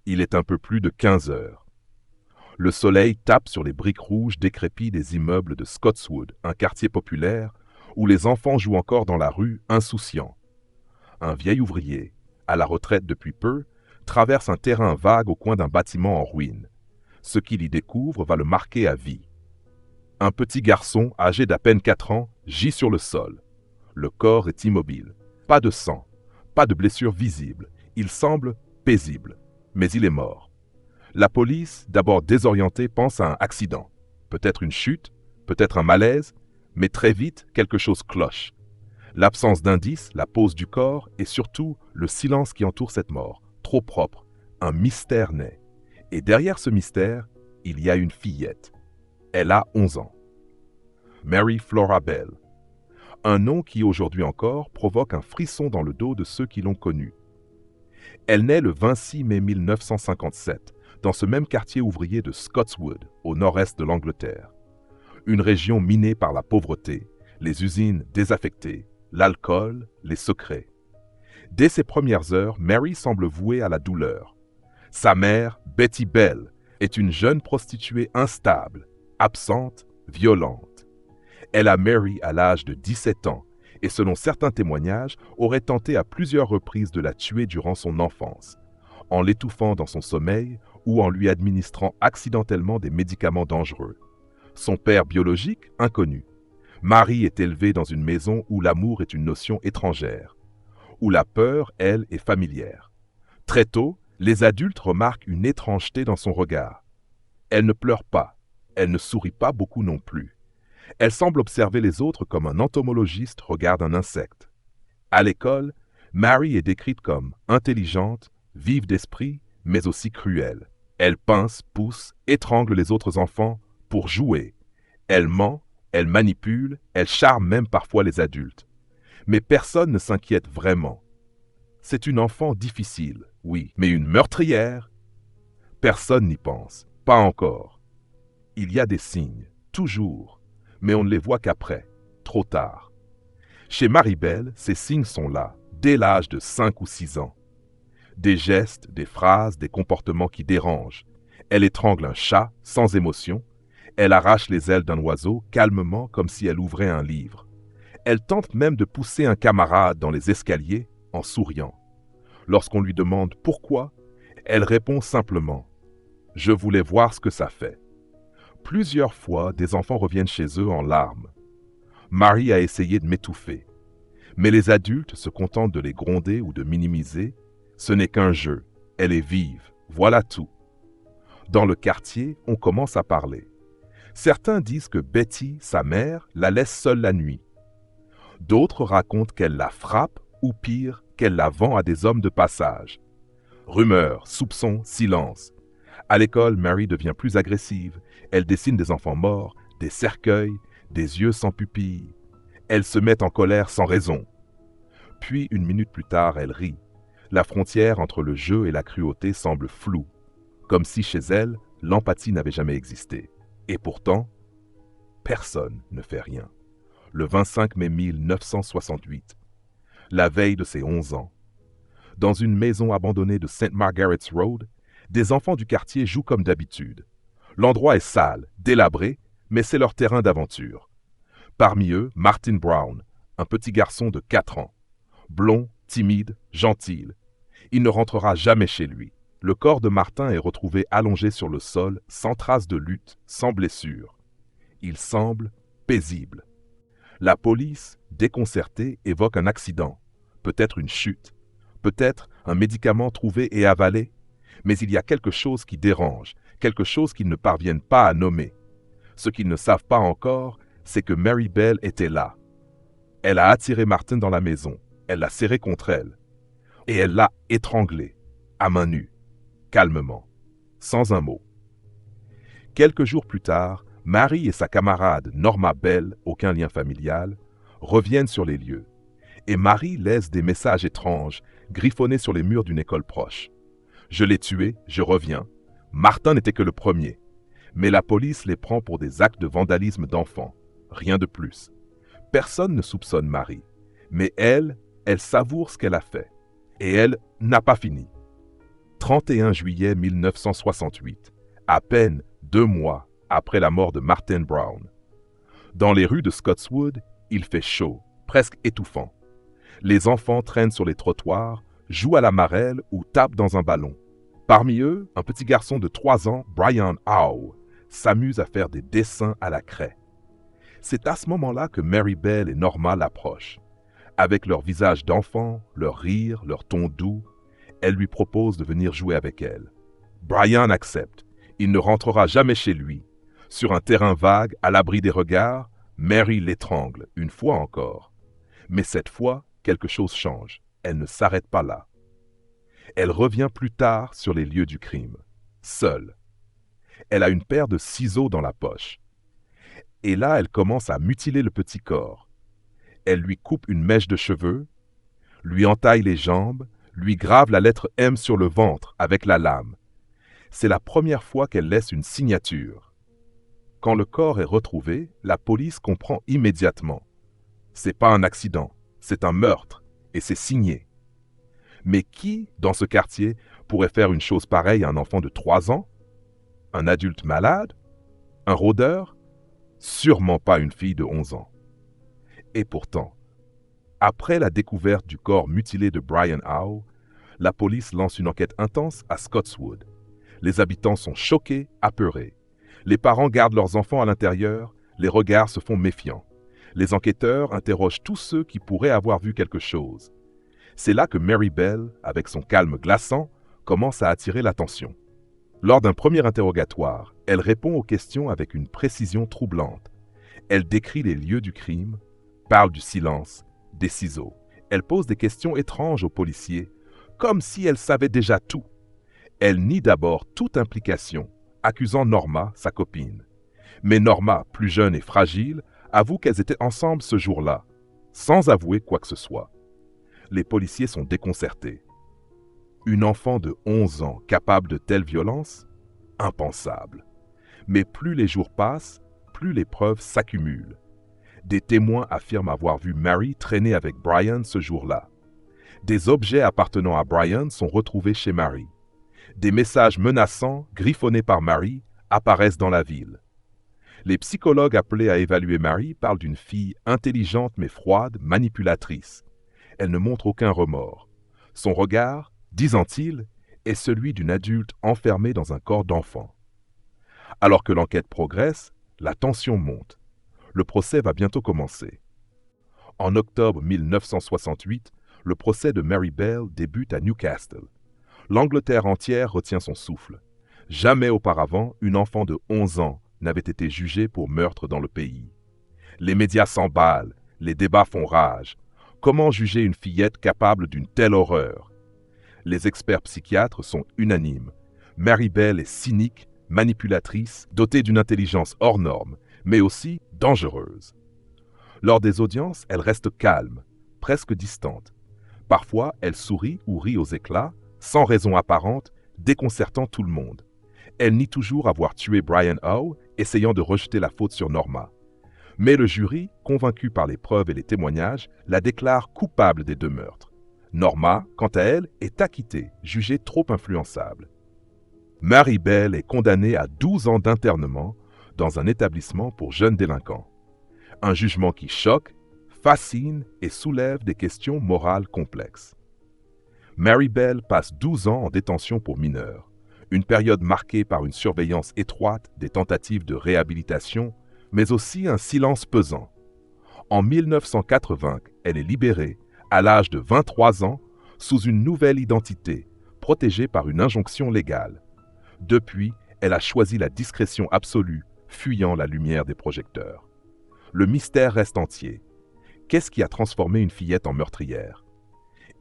Il est un peu plus de 15 heures. Le soleil tape sur les briques rouges décrépies des immeubles de Scotswood, un quartier populaire où les enfants jouent encore dans la rue, insouciants. Un vieil ouvrier, à la retraite depuis peu, traverse un terrain vague au coin d'un bâtiment en ruine. Ce qu'il y découvre va le marquer à vie. Un petit garçon, âgé d'à peine 4 ans, gît sur le sol. Le corps est immobile. Pas de sang, pas de blessure visible. Il semble paisible, mais il est mort. La police, d'abord désorientée, pense à un accident. Peut-être une chute, peut-être un malaise, mais très vite, quelque chose cloche. L'absence d'indices, la pose du corps et surtout le silence qui entoure cette mort, trop propre, un mystère naît. Et derrière ce mystère, il y a une fillette. Elle a 11 ans. Mary Flora Bell. Un nom qui aujourd'hui encore provoque un frisson dans le dos de ceux qui l'ont connue. Elle naît le 26 mai 1957, dans ce même quartier ouvrier de Scotswood, au nord-est de l'Angleterre. Une région minée par la pauvreté, les usines désaffectées, l'alcool, les secrets. Dès ses premières heures, Mary semble vouée à la douleur. Sa mère, Betty Bell, est une jeune prostituée instable, absente, violente. Elle a Mary à l'âge de 17 ans et selon certains témoignages, aurait tenté à plusieurs reprises de la tuer durant son enfance, en l'étouffant dans son sommeil ou en lui administrant accidentellement des médicaments dangereux. Son père biologique, inconnu. Mary est élevée dans une maison où l'amour est une notion étrangère, où la peur, elle, est familière. Très tôt, les adultes remarquent une étrangeté dans son regard. Elle ne pleure pas, elle ne sourit pas beaucoup non plus. Elle semble observer les autres comme un entomologiste regarde un insecte. À l'école, Mary est décrite comme intelligente, vive d'esprit, mais aussi cruelle. Elle pince, pousse, étrangle les autres enfants pour jouer. Elle ment, elle manipule, elle charme même parfois les adultes. Mais personne ne s'inquiète vraiment. C'est une enfant difficile, oui, mais une meurtrière? Personne n'y pense, pas encore. Il y a des signes, toujours, mais on ne les voit qu'après, trop tard. Chez Mary Bell, ces signes sont là, dès l'âge de 5 ou 6 ans. Des gestes, des phrases, des comportements qui dérangent. Elle étrangle un chat, sans émotion. Elle arrache les ailes d'un oiseau, calmement, comme si elle ouvrait un livre. Elle tente même de pousser un camarade dans les escaliers, en souriant. Lorsqu'on lui demande pourquoi, elle répond simplement « Je voulais voir ce que ça fait ». Plusieurs fois, des enfants reviennent chez eux en larmes. Mary a essayé de m'étouffer. Mais les adultes se contentent de les gronder ou de minimiser. Ce n'est qu'un jeu. Elle est vive. Voilà tout. Dans le quartier, on commence à parler. Certains disent que Betty, sa mère, la laisse seule la nuit. D'autres racontent qu'elle la frappe ou pire, qu'elle la vend à des hommes de passage. Rumeurs, soupçons, silence. À l'école, Mary devient plus agressive. Elle dessine des enfants morts, des cercueils, des yeux sans pupilles. Elle se met en colère sans raison. Puis, une minute plus tard, elle rit. La frontière entre le jeu et la cruauté semble floue, comme si chez elle, l'empathie n'avait jamais existé. Et pourtant, personne ne fait rien. Le 25 mai 1968, la veille de ses 11 ans, dans une maison abandonnée de St. Margaret's Road, des enfants du quartier jouent comme d'habitude. L'endroit est sale, délabré, mais c'est leur terrain d'aventure. Parmi eux, Martin Brown, un petit garçon de 4 ans. Blond, timide, gentil. Il ne rentrera jamais chez lui. Le corps de Martin est retrouvé allongé sur le sol, sans trace de lutte, sans blessure. Il semble paisible. La police, déconcertée, évoque un accident, peut-être une chute, peut-être un médicament trouvé et avalé, mais il y a quelque chose qui dérange, quelque chose qu'ils ne parviennent pas à nommer. Ce qu'ils ne savent pas encore, c'est que Mary Bell était là. Elle a attiré Martin dans la maison, elle l'a serré contre elle, et elle l'a étranglé, à main nue, calmement, sans un mot. Quelques jours plus tard, Mary et sa camarade Norma Bell, aucun lien familial, reviennent sur les lieux, et Mary laisse des messages étranges, griffonnés sur les murs d'une école proche. Je l'ai tué, je reviens. Martin n'était que le premier. Mais la police les prend pour des actes de vandalisme d'enfants. Rien de plus. Personne ne soupçonne Mary. Mais elle savoure ce qu'elle a fait. Et elle n'a pas fini. 31 juillet 1968, à peine 2 mois après la mort de Martin Brown. Dans les rues de Scotswood, il fait chaud, presque étouffant. Les enfants traînent sur les trottoirs, jouent à la marelle ou tapent dans un ballon. Parmi eux, un petit garçon de 3 ans, Brian Howe, s'amuse à faire des dessins à la craie. C'est à ce moment-là que Mary Bell et Norma l'approchent. Avec leur visage d'enfant, leur rire, leur ton doux, elle lui propose de venir jouer avec elle. Brian accepte. Il ne rentrera jamais chez lui. Sur un terrain vague, à l'abri des regards, Mary l'étrangle, une fois encore. Mais cette fois, quelque chose change. Elle ne s'arrête pas là. Elle revient plus tard sur les lieux du crime, seule. Elle a une paire de ciseaux dans la poche. Et là, elle commence à mutiler le petit corps. Elle lui coupe une mèche de cheveux, lui entaille les jambes, lui grave la lettre M sur le ventre avec la lame. C'est la première fois qu'elle laisse une signature. Quand le corps est retrouvé, la police comprend immédiatement. C'est pas un accident, c'est un meurtre, et c'est signé. Mais qui, dans ce quartier, pourrait faire une chose pareille à un enfant de 3 ans? Un adulte malade? Un rôdeur? Sûrement pas une fille de 11 ans. Et pourtant, après la découverte du corps mutilé de Brian Howe, la police lance une enquête intense à Scotswood. Les habitants sont choqués, apeurés. Les parents gardent leurs enfants à l'intérieur, les regards se font méfiants. Les enquêteurs interrogent tous ceux qui pourraient avoir vu quelque chose. C'est là que Mary Bell, avec son calme glaçant, commence à attirer l'attention. Lors d'un premier interrogatoire, elle répond aux questions avec une précision troublante. Elle décrit les lieux du crime, parle du silence, des ciseaux. Elle pose des questions étranges aux policiers, comme si elle savait déjà tout. Elle nie d'abord toute implication, accusant Norma, sa copine. Mais Norma, plus jeune et fragile, avoue qu'elles étaient ensemble ce jour-là, sans avouer quoi que ce soit. Les policiers sont déconcertés. Une enfant de 11 ans capable de telle violence? Impensable. Mais plus les jours passent, plus les preuves s'accumulent. Des témoins affirment avoir vu Mary traîner avec Brian ce jour-là. Des objets appartenant à Brian sont retrouvés chez Mary. Des messages menaçants, griffonnés par Mary, apparaissent dans la ville. Les psychologues appelés à évaluer Mary parlent d'une fille intelligente mais froide, manipulatrice. Elle ne montre aucun remords. Son regard, disent-ils, est celui d'une adulte enfermée dans un corps d'enfant. Alors que l'enquête progresse, la tension monte. Le procès va bientôt commencer. En octobre 1968, le procès de Mary Bell débute à Newcastle. L'Angleterre entière retient son souffle. Jamais auparavant, une enfant de 11 ans n'avait été jugée pour meurtre dans le pays. Les médias s'emballent, les débats font rage. Comment juger une fillette capable d'une telle horreur? Les experts psychiatres sont unanimes. Mary Bell est cynique, manipulatrice, dotée d'une intelligence hors norme, mais aussi dangereuse. Lors des audiences, elle reste calme, presque distante. Parfois, elle sourit ou rit aux éclats, sans raison apparente, déconcertant tout le monde. Elle nie toujours avoir tué Brian Howe, essayant de rejeter la faute sur Norma. Mais le jury, convaincu par les preuves et les témoignages, la déclare coupable des 2 meurtres. Norma, quant à elle, est acquittée, jugée trop influençable. Mary Bell est condamnée à 12 ans d'internement dans un établissement pour jeunes délinquants. Un jugement qui choque, fascine et soulève des questions morales complexes. Mary Bell passe 12 ans en détention pour mineurs, une période marquée par une surveillance étroite, des tentatives de réhabilitation, mais aussi un silence pesant. En 1980, elle est libérée, à l'âge de 23 ans, sous une nouvelle identité, protégée par une injonction légale. Depuis, elle a choisi la discrétion absolue, fuyant la lumière des projecteurs. Le mystère reste entier. Qu'est-ce qui a transformé une fillette en meurtrière?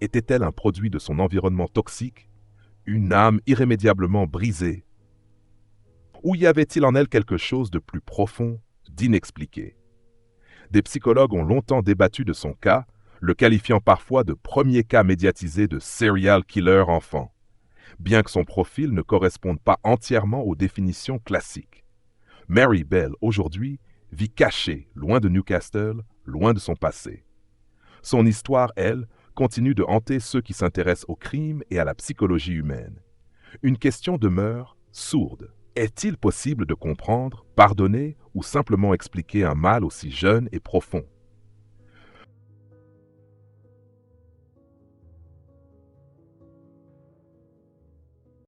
Était-elle un produit de son environnement toxique? Une âme irrémédiablement brisée? Ou y avait-il en elle quelque chose de plus profond, d'inexpliqué? Des psychologues ont longtemps débattu de son cas, le qualifiant parfois de premier cas médiatisé de serial killer enfant, bien que son profil ne corresponde pas entièrement aux définitions classiques. Mary Bell, aujourd'hui, vit cachée, loin de Newcastle, loin de son passé. Son histoire, elle, continue de hanter ceux qui s'intéressent au crime et à la psychologie humaine. une question demeure sourde. Est-il possible de comprendre, pardonner ou simplement expliquer un mal aussi jeune et profond?